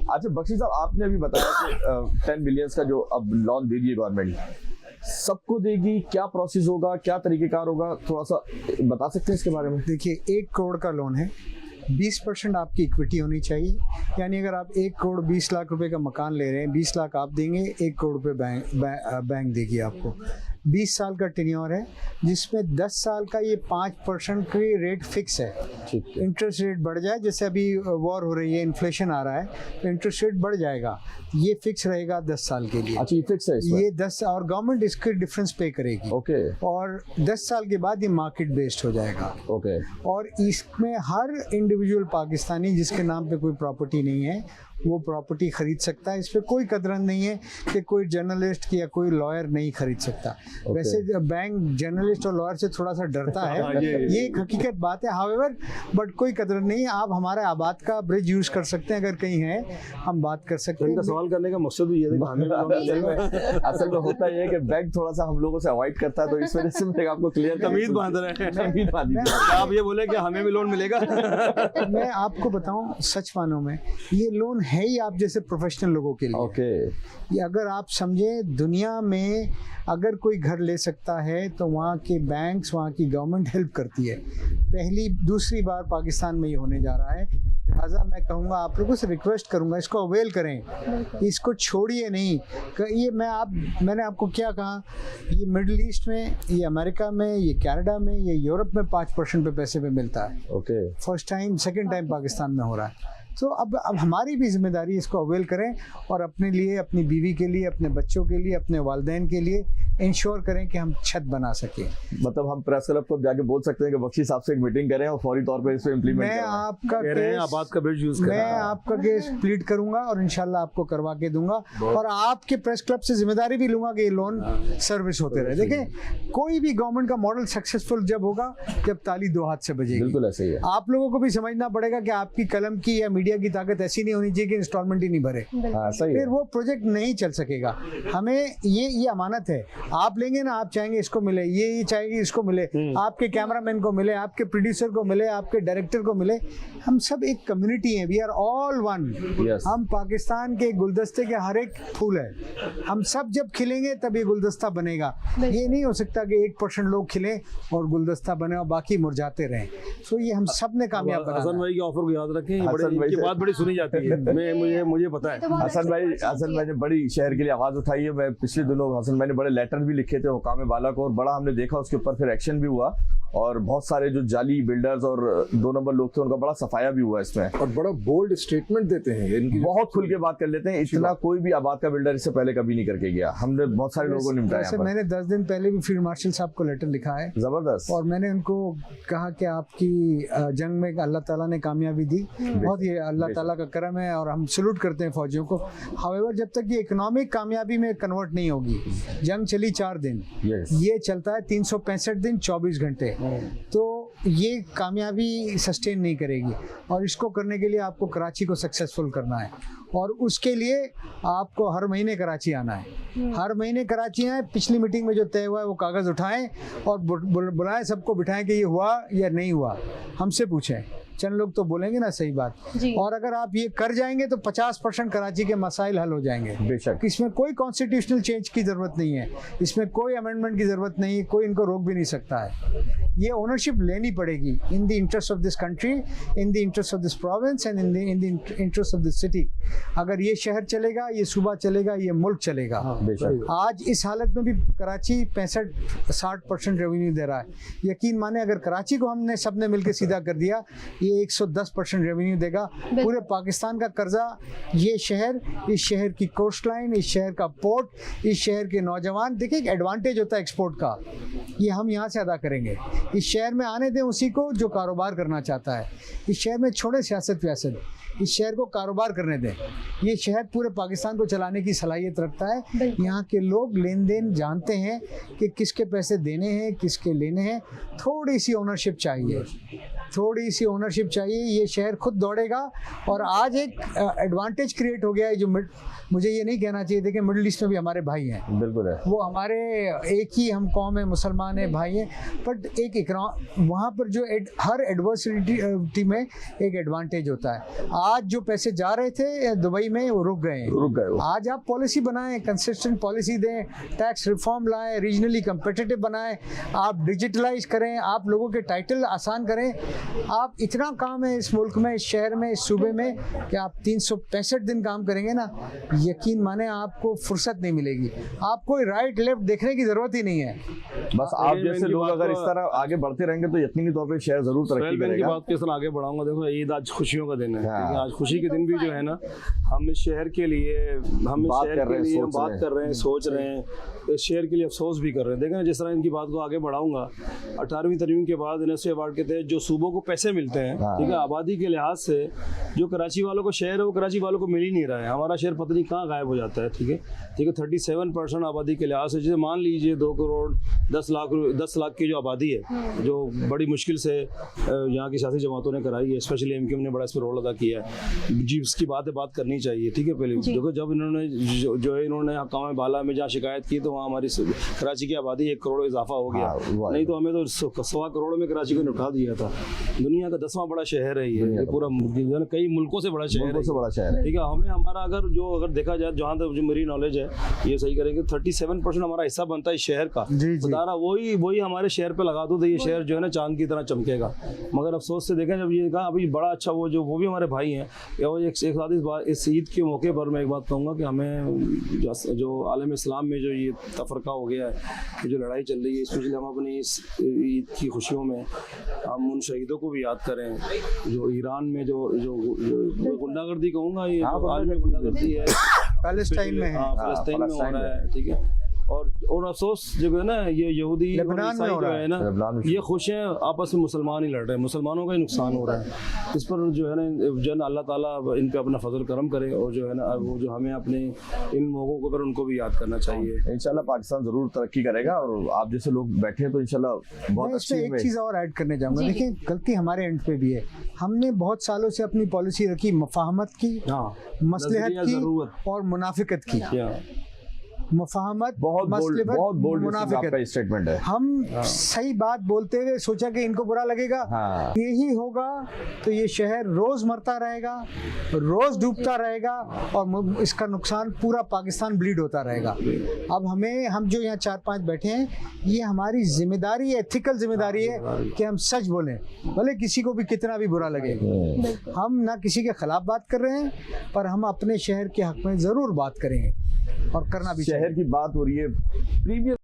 अच्छा बख्शी साहब, आपने अभी बताया कि 10 बिलियन का जो अब लोन दे रही है गवर्नमेंट, सबको देगी, क्या प्रोसेस होगा, क्या तरीकेकार होगा, थोड़ा सा बता सकते हैं इसके बारे में? देखिए, 1 करोड़ का लोन है, 20% आपकी इक्विटी होनी चाहिए। यानी अगर आप 1 करोड़ 20 लाख रुपए का मकान ले रहे हैं, 20 लाख आप देंगे, 1 करोड़ रुपए बैंक देगी आपको। 20 साल का टेन्योर है, जिसमें 10 साल का ये 5% की रेट फिक्स है। इंटरेस्ट रेट बढ़ जाए, जैसे अभी वॉर हो रही है, इन्फ्लेशन आ रहा है, तो इंटरेस्ट रेट बढ़ जाएगा, ये फिक्स रहेगा 10 साल के लिए। अच्छा, ये फिक्स है इसमें? ये 10, और गवर्नमेंट इसके डिफरेंस पे करेगी। ओके। और 10 साल के बाद ये मार्केट बेस्ड हो जाएगा। ओके। और इसमें हर इंडिविजुअल पाकिस्तानी जिसके नाम पे कोई प्रॉपर्टी नहीं है, वो प्रॉपर्टी खरीद सकता है। इस पे कोई कतरन नहीं है कि कोई जर्नलिस्ट या कोई लॉयर नहीं खरीद सकता। वैसे बैंक जर्नलिस्ट और लॉयर से थोड़ा सा डरता है, ये एक हकीकत बात है। हाउएवर, बट कोई कतरन नहीं है, आप हमारे आबाद का ब्रिज यूज कर सकते हैं, अगर कहीं है हम बात कर सकते हैं। इनका सवाल करने का मकसद भी ये है। असल में होता ये है कि बैंक थोड़ा सा हम लोगों से अवॉइड करता है, तो इस वजह से मैं आपको क्लियर तमीज बांध रहे हैं। हैं। आप ये बोले कि हमें भी लोन मिलेगा? मैं आपको बताऊं, सच मानो में ये लोन है ही आप जैसे प्रोफेशनल लोगों के लिए। ओके। ये अगर आप समझे, दुनिया में अगर कोई घर ले सकता है तो वहाँ के बैंक्स, वहाँ की गवर्नमेंट हेल्प करती है। दूसरी बार पाकिस्तान में ये होने जा रहा है। लिहाजा मैं कहूँगा, आप लोगों से रिक्वेस्ट करूँगा, इसको अवेल करें, इसको छोड़िए नहीं। ये मैंने आपको क्या कहा, ये मिडिल ईस्ट में, ये अमेरिका में, ये कनाडा में, ये यूरोप में 5% पे पैसे पे मिलता है। Okay. First time, second time Pakistan में हो रहा है। तो अब हमारी भी जिम्मेदारी, इसको अवेल करें और अपने लिए, अपनी बीवी के लिए, अपने बच्चों के लिए, अपने वालिदैन के लिए इंश्योर करें कि हम छत बना सकें। मतलब हम प्रेस क्लब को जाके बोल सकते हैं कि बख्शी साहब से एक मीटिंग करें और फौरी तौर पे इस पे इम्प्लीमेंट करें। मैं आपका केस प्लीड करूंगा और इंशाल्लाह आपको करवा के दूंगा, और आपके प्रेस क्लब से जिम्मेदारी भी लूंगा कि ये लोन सर्विस होते रहे। देखें, कोई भी गवर्नमेंट का मॉडल सक्सेसफुल जब होगा जब ताली 2 हाथ से बजेगी। बिल्कुल ऐसे ही है। आप लोगों को भी समझना पड़ेगा कि आपकी कलम की या मीडिया की ताकत ऐसी नहीं होनी चाहिए कि इंस्टॉलमेंट ही नहीं भरे, फिर वो प्रोजेक्ट नहीं चल सकेगा। हमें ये अमानत है, आप लेंगे ना, आप चाहेंगे इसको मिले, ये चाहेंगे इसको मिले, आपके कैमरामैन को मिले, आपके प्रोड्यूसर को मिले, आपके डायरेक्टर को मिले। हम सब एक कम्युनिटी है, वी आर ऑल वन। हम पाकिस्तान के गुलदस्ते के हर एक फूल है, हम सब जब खिलेंगे तब ये गुलदस्ता बनेगा। ये नहीं हो सकता कि 1% लोग खिले और गुलदस्ता बने और बाकी मुरझाते रहें। सो ये हम सब ने कामयाब बनाना। हसन भाई के ऑफर को याद रखें, इनकी बात बड़ी सुनी जाती है। मुझे पता है हसन भाई ने बड़ी शहर के लिए आवाज उठाई है। मैं पिछले दिनों हसन भाई ने बड़े लेटर भी लिखे थे हुकाम बाला को, और बड़ा हमने देखा उसके ऊपर फिर एक्शन भी हुआ, और बहुत सारे जो जाली बिल्डर्स और 2 नंबर लोग थे उनका बड़ा सफाया भी हुआ इसमें, और बड़ा बोल्ड स्टेटमेंट देते हैं, इनकी बहुत खुल के बात कर लेते हैं। इतना कोई भी आबाद का बिल्डर इससे पहले कभी नहीं करके गया। हमने बहुत सारे लोगों को निपटाया। मैंने 10 दिन पहले भी फील्ड मार्शल साहब को लेटर लिखा है, जबरदस्त, और मैंने उनको कहा कि आपकी जंग में अल्लाह ताला ने कामयाबी दी, बहुत ये अल्लाह ताला का करम है और हम सल्यूट करते हैं फौजियों को। हाउएवर, जब तक ये इकोनॉमिक कामयाबी में कन्वर्ट नहीं होगी, जंग चली 4 दिन, ये चलता है 365 दिन 24 घंटे, तो ये कामयाबी सस्टेन नहीं करेगी। और इसको करने के लिए आपको कराची को सक्सेसफुल करना है, और उसके लिए आपको हर महीने कराची आना है। हर महीने कराची आए, पिछली मीटिंग में जो तय हुआ है वो कागज़ उठाएं और बुलाएं, सबको बिठाएं कि ये हुआ या नहीं हुआ, हमसे पूछें। चंद लोग तो बोलेंगे ना सही बात, और अगर आप ये कर जाएंगे तो 50% कराची के मसाइल हल हो जाएंगे। बेशक, इसमें कोई कॉन्स्टिट्यूशनल चेंज की जरूरत नहीं है, इसमें कोई अमेंडमेंट की जरूरत नहीं है, कोई इनको रोक भी नहीं सकता है। ये ओनरशिप लेनी पड़ेगी in the interest of this country, in the interest of this province and in the interest of this city. अगर ये शहर चलेगा, ये सूबा चलेगा, ये मुल्क चलेगा। आज इस हालत में भी कराची 65-60% रेवेन्यू दे रहा है। यकीन माने, अगर कराची को हमने सबने मिलकर सीधा कर दिया, ये 110% रेवेन्यू देगा। पूरे पाकिस्तान का कर्जा ये शहर, इस शहर की कोस्ट लाइन, इस शहर का पोर्ट, इस शहर के नौजवान, देखिए एक एडवांटेज होता है एक्सपोर्ट का, ये हम यहाँ से अदा करेंगे। इस शहर में आने दें उसी को जो कारोबार करना चाहता है। इस शहर में छोड़े सियासत व्यासत, इस शहर को कारोबार करने दें। ये शहर पूरे पाकिस्तान को चलाने की सलाहियत रखता है। यहाँ के लोग लेन देन जानते हैं कि किसके पैसे देने हैं, किसके लेने हैं। थोड़ी सी ओनरशिप चाहिए, थोड़ी सी ओनरशिप चाहिए, ये शहर खुद दौड़ेगा। और आज एक एडवांटेज क्रिएट हो गया है जो मुझे ये नहीं कहना चाहिए, देखिए मिडिल ईस्ट में भी हमारे भाई हैं, बिल्कुल है, वो हमारे एक ही हम कौम है, मुसलमान है, भाई हैं, बट एक वहाँ पर जो हर एडवर्सिटी में एक एडवांटेज होता है। आज जो पैसे जा रहे थे दुबई में वो रुक गए हैं। आज आप पॉलिसी बनाएं, कंसिस्टेंट पॉलिसी दें, टैक्स रिफॉर्म लाएं, रीजनली कंपिटिटिव बनाएं, आप डिजिटलाइज करें, आप लोगों के टाइटल आसान करें। आप इतना काम है इस मुल्क में, इस शहर में, इस सूबे में कि आप 365 दिन काम करेंगे ना, यकीन माने आपको फुर्सत नहीं मिलेगी, आपको राइट लेफ्ट देखने की जरूरत ही नहीं है। बस आप जैसे लोग अगर इस तरह आगे बढ़ते रहेंगे तो यकीनी तौर पे शहर जरूर तरक्की करेगा। बात के साथ आगे बढ़ाऊंगा। देखो ईद आज खुशियों का दिन है, आज खुशी के दिन भी जो है ना, हम इस शहर के लिए बात कर रहे हैं, सोच रहे हैं, इस शहर के लिए अफसोस भी कर रहे हैं। देखें जिस तरह इनकी बात को आगे बढ़ाऊंगा, 18वीं तरमीम के बाद यूनेस्को अवार्ड के तहत जो सूबों को पैसे मिलते हैं, ठीक है, आबादी के लिहाज से जो कराची वालों को शहर है वो कराची वालों को मिल ही नहीं रहा है। हमारा शहर पता नहीं कहाँ गायब हो जाता है। ठीक है 37% आबादी के लिहाज से, जैसे मान लीजिए 2 करोड़ 10 लाख की जो आबादी है, जो बड़ी मुश्किल से यहाँ की सियासी जमातों ने कराई है, स्पेशली एमक्यूएम ने बड़ा इस पर रोल अदा किया है जी, उसकी बात करनी चाहिए। ठीक है, पहले देखो जब इन्होंने जो इन्होंने हकाम बाला में जहाँ शिकायत की तो वहाँ हमारी कराची की आबादी 1 करोड़ इजाफा हो गया, नहीं तो हमें तो 1.25 करोड़ में कराची को निपटा दिया था। दुनिया का 10वां बड़ा शहर है ये पूरा, कई मुल्कों से बड़ा शहर है। ठीक है, हमें हमारा अगर देखा जाए, जहाँ तक जो मेरी नॉलेज है ये सही करेंगे, 37% हमारा हिस्सा बनता है इस शहर का। बता रहा वही हमारे शहर पे लगा दो तो ये शहर जो है ना चांद की तरह चमकेगा। मगर अफसोस से देखें, जब ये कहा अभी बड़ा अच्छा वो भी हमारे भाई हैं। एक साथ इस ईद के मौके पर मैं एक बात कहूँगा कि हमें जो आलम इस्लाम में जो ये तफरका हो गया है, जो लड़ाई चल रही है, स्पेशली हम अपनी इस ईद की खुशियों में हम उन शहीदों को भी याद करें जो ईरान में जो गुंडागर्दी कहूँगा, ये आज में गुंडागर्दी है पैलेस्टाइन में हो रहा है। ठीक है, और अफसोस जो है ना, ये यहूदी लेबनान में हो रहा है ना, ये खुश हैं आपस में, मुसलमान ही लड़ रहे हैं, मुसलमानों का ही नुकसान हो रहा है। इस पर जो है ना अल्लाह ताला इन पे अपना फजल करम करे, और जो है ना वो जो हमें अपने इन मौकों को पर उनको भी याद करना चाहिए। इंशाल्लाह पाकिस्तान जरूर तरक्की करेगा, और आप जैसे लोग बैठे हैं तो इंशाल्लाह बहुत अच्छी। एक चीज़ और ऐड करने जाऊँगा, देखिए गलती हमारे एंड पे भी है, हमने बहुत सालों से अपनी पॉलिसी रखी मफाहमत की, मसलहत की और मुनाफिकत की। मुफाहमत बहुत बोल्ड स्टेटमेंट है। हम सही बात बोलते हुए सोचा कि इनको बुरा लगेगा, यही होगा तो ये शहर रोज मरता रहेगा, रोज डूबता रहेगा, और इसका नुकसान पूरा पाकिस्तान ब्लीड होता रहेगा। अब हम जो यहाँ 4-5 बैठे हैं, ये हमारी जिम्मेदारी है, एथिकल जिम्मेदारी है कि हम सच बोलें, भले किसी को भी कितना भी बुरा लगे। हम ना किसी के खिलाफ बात कर रहे हैं, पर हम अपने शहर के हक में जरूर बात करेंगे और करना भी। शहर की बात हो रही है प्रीवियस